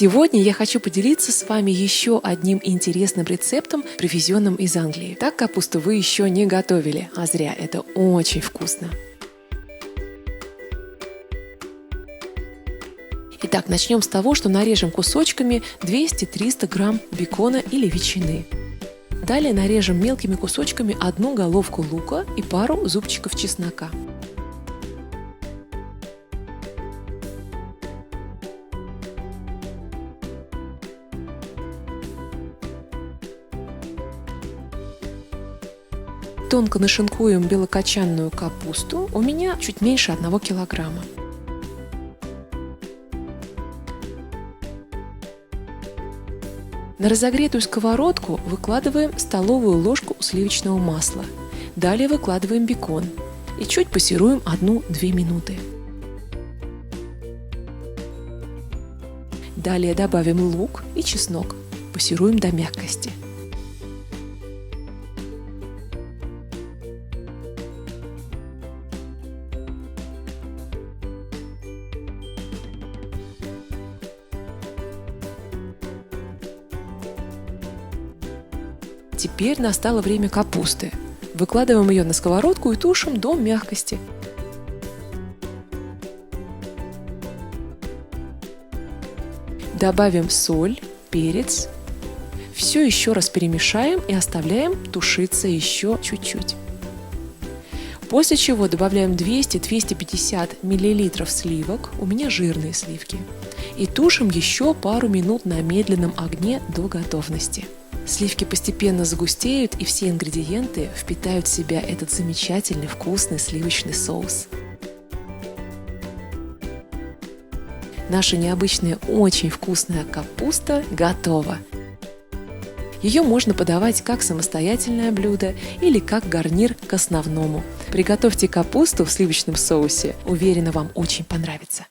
Сегодня я хочу поделиться с вами еще одним интересным рецептом, привезенным из Англии. Так капусту вы еще не готовили, а зря, это очень вкусно. Итак, начнем с того, что нарежем кусочками 200-300 грамм бекона или ветчины. Далее нарежем мелкими кусочками одну головку лука и пару зубчиков чеснока. Тонко нашинкуем белокочанную капусту, у меня чуть меньше 1 килограмма. На разогретую сковородку выкладываем столовую ложку сливочного масла. Далее выкладываем бекон и чуть пассируем 1-2 минуты. Далее добавим лук и чеснок, пассируем до мягкости. Теперь настало время капусты. Выкладываем ее на сковородку и тушим до мягкости. Добавим соль, перец. Все еще раз перемешаем и оставляем тушиться еще чуть-чуть. После чего добавляем 200-250 мл сливок, у меня жирные сливки, и тушим еще пару минут на медленном огне до готовности. Сливки постепенно загустеют, и все ингредиенты впитают в себя этот замечательный вкусный сливочный соус. Наша необычная, очень вкусная капуста готова. Ее можно подавать как самостоятельное блюдо или как гарнир к основному. Приготовьте капусту в сливочном соусе, уверена, вам очень понравится.